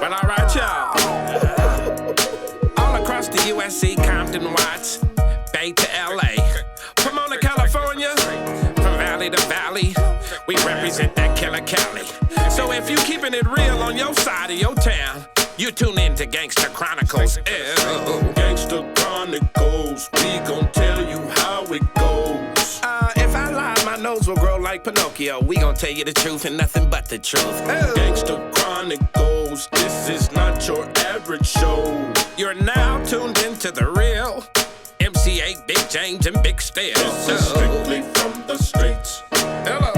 Well, all right, y'all. All across the USC, Compton, Watts, Bay to LA, Pomona, California, from valley to valley, we represent that killer Cali. So if you keeping it real on your side of your town, you tune in to Gangsta Chronicles. Gangsta Chronicles, we gon' tell you how it goes. If I lie, my nose will grow like Pinocchio. We gon' tell you the truth and nothing but the truth. Gangsta Chronicles, this is not your average show. You're now tuned into the real MC8, Big James, and Big Steel. This is strictly from the streets. Hello.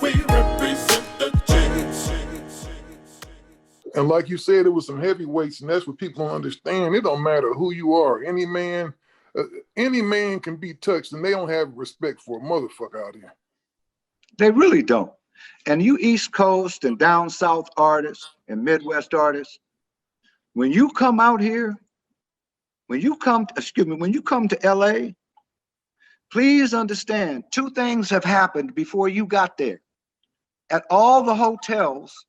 We represent the J's. And like you said, it was some heavyweights, and that's what people don't understand. It don't matter who you are. Any man can be touched, and they don't have respect for a motherfucker out here. They really don't. And you East Coast and down South artists and Midwest artists, when you come out here, when you come to LA, please understand, two things have happened before you got there. At all the hotels,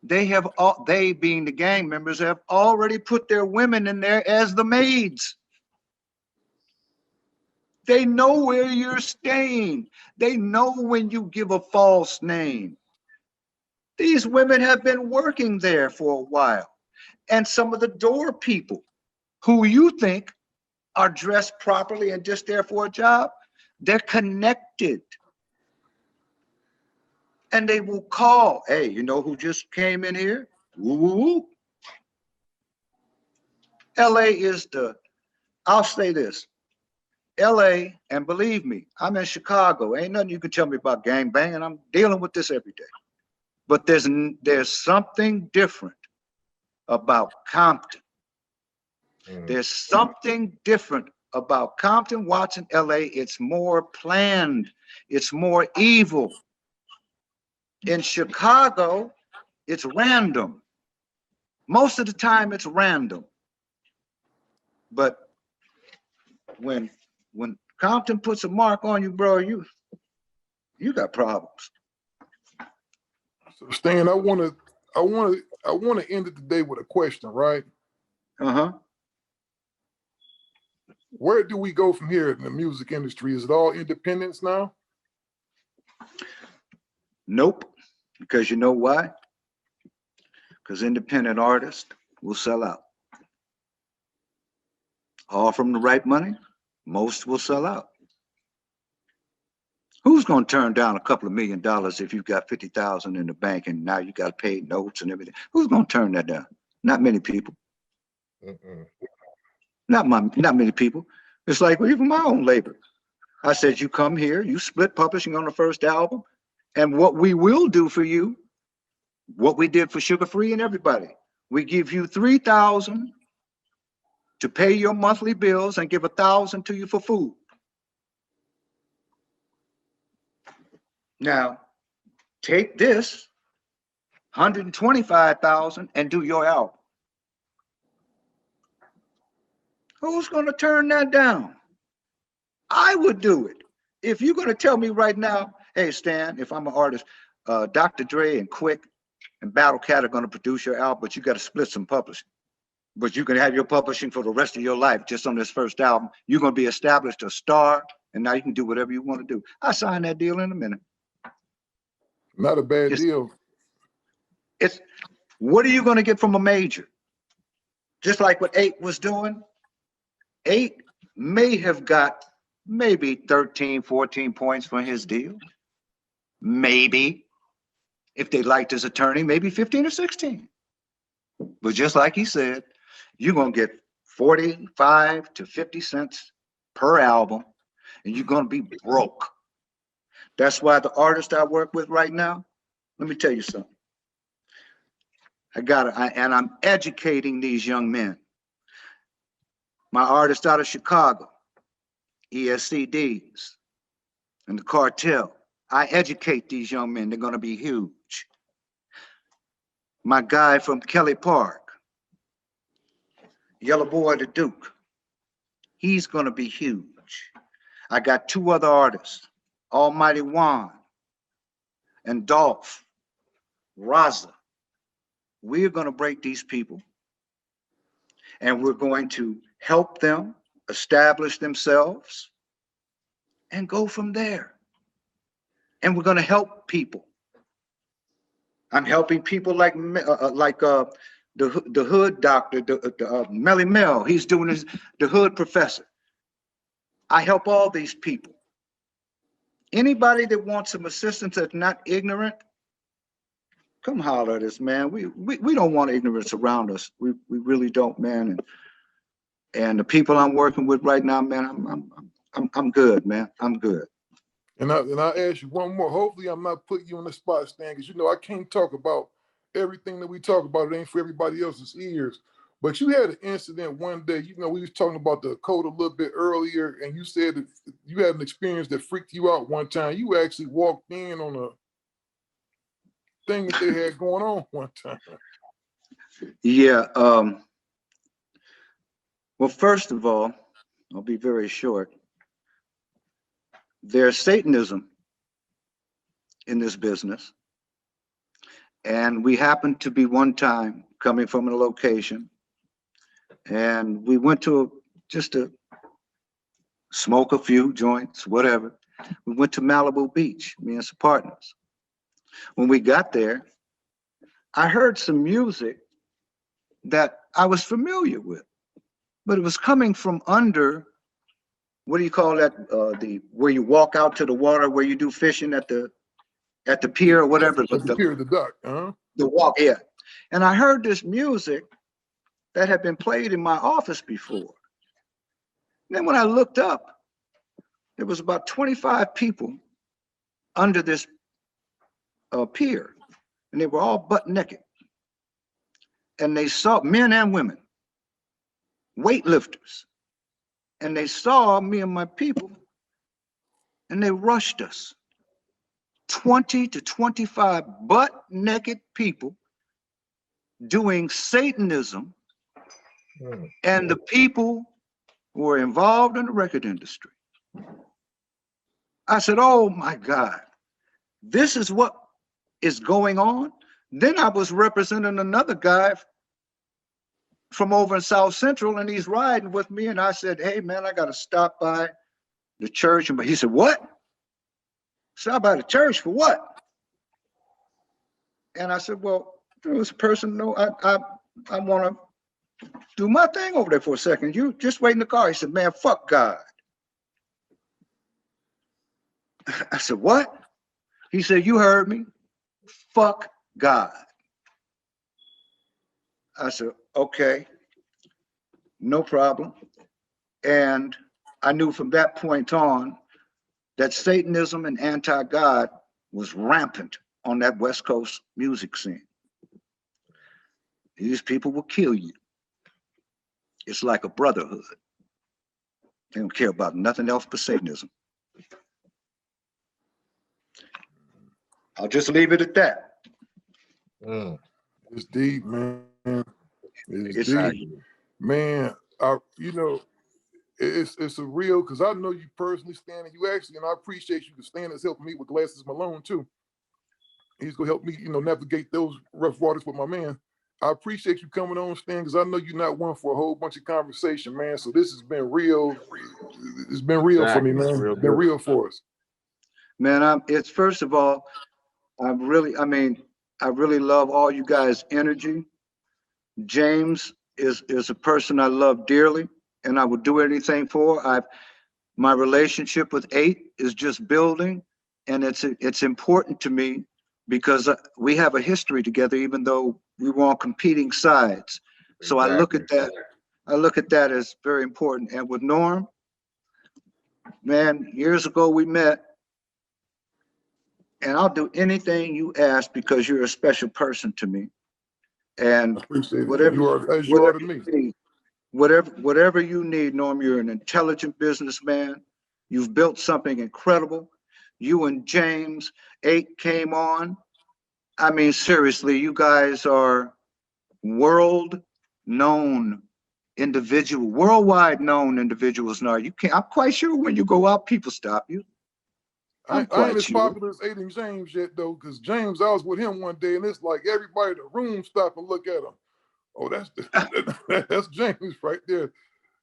they being the gang members, have already put their women in there as the maids. They know where you're staying. They know when you give a false name. These women have been working there for a while. And some of the door people who you think are dressed properly and just there for a job, they're connected. And they will call, hey, you know who just came in here? Woo, woo, woo. LA is I'll say this. LA, and believe me, I'm in Chicago. Ain't nothing you can tell me about gangbang, and I'm dealing with this every day. But there's something different about Compton. There's something different about Compton, Watson, LA. It's more planned. It's more evil. In Chicago, it's random. Most of the time, it's random. But when Compton puts a mark on you, bro, you got problems. So Stan, I want to end it today with a question, right? Where do we go from here in the music industry? Is it all independence now? Nope. Because you know why? Because independent artists will sell out. All from the right money, most will sell out. Who's going to turn down a couple of $1 million if you've got 50,000 in the bank and now you got to pay notes and everything? Who's going to turn that down? Not many people. Not many people. It's like even my own labor. I said, you come here, you split publishing on the first album, and what we will do for you, what we did for Sugar Free and everybody, we give you $3,000 to pay your monthly bills and give $1,000 to you for food. Now, take this $125,000 and do your album. Who's going to turn that down? I would do it. If you're going to tell me right now, hey, Stan, if I'm an artist, Dr. Dre and QUiK and Battle Cat are going to produce your album, but you got to split some publishing. But you can have your publishing for the rest of your life just on this first album. You're going to be established a star, and now you can do whatever you want to do. I sign that deal in a minute. Not a bad deal. It's what are you going to get from a major? Just like what 8 was doing. 8 may have got maybe 13, 14 points for his deal. Maybe. If they liked his attorney, maybe 15 or 16. But just like he said, you're going to get 45 to 50 cents per album, and you're going to be broke. That's why the artist I work with right now, let me tell you something. And I'm educating these young men. My artist out of Chicago, ESCDs, and the cartel. I educate these young men. They're going to be huge. My guy from Kelly Park, Yellow Boy the Duke, he's going to be huge. I got 2 other artists, Almighty Juan and Dolph, Raza. we're going to break these people, and we're going to help them establish themselves and go from there. And we're going to help people. I'm helping people like the hood doctor, Melly Mel. He's doing the hood professor. I help all these people. Anybody that wants some assistance that's not ignorant, come holler at us, man. We don't want ignorance around us. We really don't, man. And the people I'm working with right now, man, I'm good, man. I'm good. And I ask you one more. Hopefully, I'm not putting you on the spot, Stan, because I can't talk about everything that we talk about. It ain't for everybody else's ears. But you had an incident one day. We was talking about the code a little bit earlier, and you said that you had an experience that freaked you out one time. You actually walked in on a thing that they had going on one time. Yeah. Well, first of all, I'll be very short. There's Satanism in this business. And we happened to be one time coming from a location, and we went just to smoke a few joints, whatever. We went to Malibu Beach, me and some partners. When we got there, I heard some music that I was familiar with, but it was coming from under, what do you call that? Where you walk out to the water, where you do fishing at the pier or whatever. At the pier, the dock, huh? The walk, yeah. And I heard this music that had been played in my office before. And then when I looked up, there was about 25 people under this pier, and they were all butt naked. And they saw men and women, weightlifters. And they saw me and my people, and they rushed us. 20 to 25 butt naked people doing Satanism, and the people were involved in the record industry. I said, oh my God, this is what is going on? Then I was representing another guy from over in South Central, and he's riding with me, and I said, hey man, I got to stop by the church. But he said, what? Stop by the church for what? And I said, well, there was a person, I want to do my thing over there for a second. You just wait in the car. He said, man, fuck God. I said, what? He said, you heard me. Fuck God. I said, okay, no problem. And I knew from that point on that Satanism and anti-God was rampant on that West Coast music scene. These people will kill you. It's like a brotherhood. They don't care about nothing else but Satanism. I'll just leave it at that. It's deep, man. It's deep. deep. Man, it's surreal because I know you personally, Stan, and you actually, and I appreciate you. Stan is helping me with Glasses Malone too. He's gonna help me, navigate those rough waters with my man. I appreciate you coming on, Stan, because I know you're not one for a whole bunch of conversation, man. So this has been real. It's been real for me, man. It's been real for us. Man, it's first of all, I really love all you guys' energy. James is a person I love dearly, and I would do anything for. My relationship with 8 is just building, and it's important to me because we have a history together, even though we were on competing sides. So exactly. I look at that as very important. And with Norm, man, years ago we met, and I'll do anything you ask because you're a special person to me. And whatever you need, Norm, you're an intelligent businessman. You've built something incredible. You and James 8 came on. I mean, seriously, you guys are worldwide known individuals now. I'm quite sure when you go out, people stop you. I ain't as popular as Aiden James yet, though, because James, I was with him one day, and it's like everybody in the room stop and look at him. Oh, that's James right there.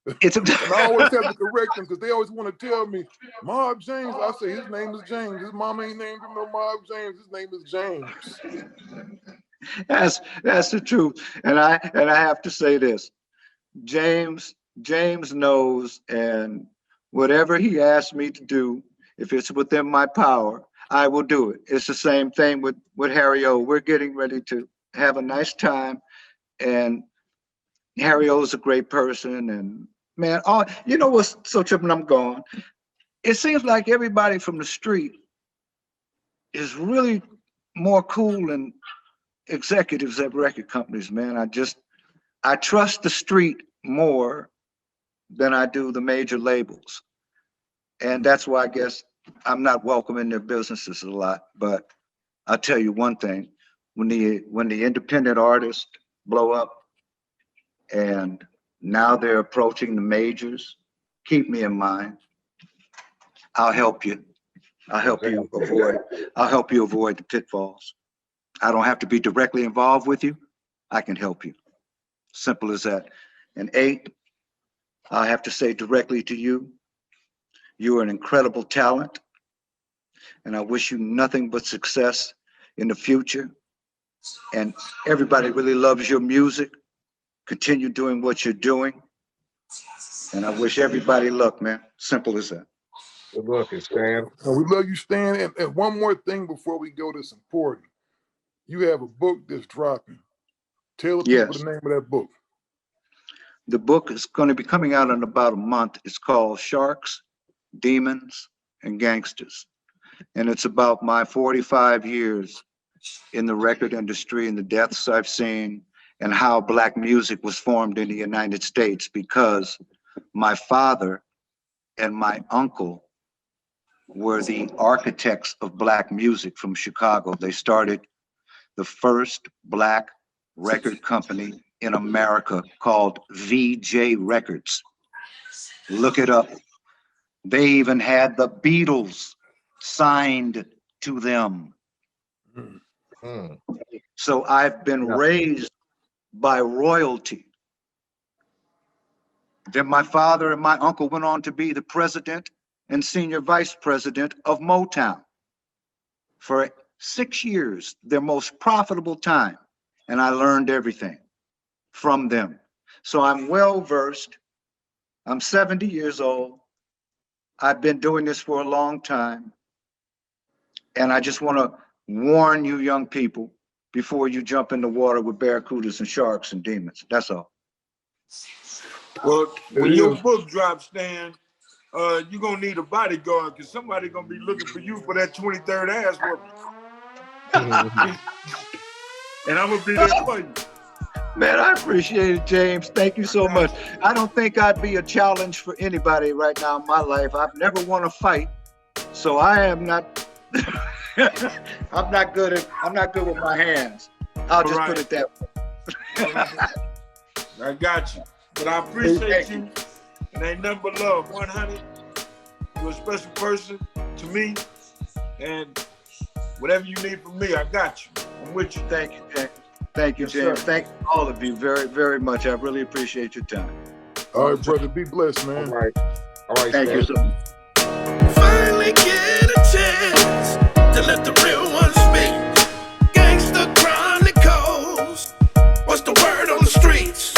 And I always have to correct them because they always want to tell me, Mob James. I say his name is James. His mama ain't named him no Mob James. His name is James. That's the truth. And I have to say this. James knows, and whatever he asks me to do, if it's within my power, I will do it. It's the same thing with Harry O. We're getting ready to have a nice time, and Harry O is a great person. And man, you know what's so tripping? I'm gone. It seems like everybody from the street is really more cool than executives at record companies, man. I trust the street more than I do the major labels. And that's why I guess I'm not welcome in their businesses a lot. But I'll tell you one thing, when the independent artists blow up and now they're approaching the majors, keep me in mind. I'll help you. I'll help you avoid the pitfalls. I don't have to be directly involved with you. I can help you. Simple as that. And 8, I have to say directly to you, you are an incredible talent, and I wish you nothing but success in the future. And everybody really loves your music. Continue doing what you're doing. And I wish everybody luck, man. Simple as that. Good luck, Stan. We love you, Stan. And one more thing before we go that's important. You have a book that's dropping. Tell the people the name of that book. The book is going to be coming out in about a month. It's called Sharks, Demons, and Gangsters. And it's about my 45 years in the record industry and the deaths I've seen and how Black music was formed in the United States, because my father and my uncle were the architects of Black music from Chicago. They started the first Black record company in America called VJ Records. Look it up. They even had the Beatles signed to them. So I've been raised by royalty. Then my father and my uncle went on to be the president and senior vice president of Motown for 6 years, their most profitable time. And I learned everything from them. So I'm well versed. I'm 70 years old. I've been doing this for a long time. And I just want to warn you young people before you jump in the water with barracudas and sharks and demons. That's all. Well, when your book drops, Stan, you're going to need a bodyguard because somebody's going to be looking for you for that 23rd ass whooping. And I'm going to be there for you. Man, I appreciate it, James. Thank you so much. I don't think I'd be a challenge for anybody right now in my life. I've never won a fight, so I am not. I'm not good with my hands. I'll just put it that way. I got you. But I appreciate you. And ain't nothing but love. 100. You're a special person to me. And whatever you need from me, I got you. I'm with you. Thank you, James. Thank you, James. Sir. Thank all of you very, very much. I really appreciate your time. All right, brother. Be blessed, man. All right. Thank you so much. Finally get a chance to let the real ones speak. Gangsta Chronicles. What's the word on the streets?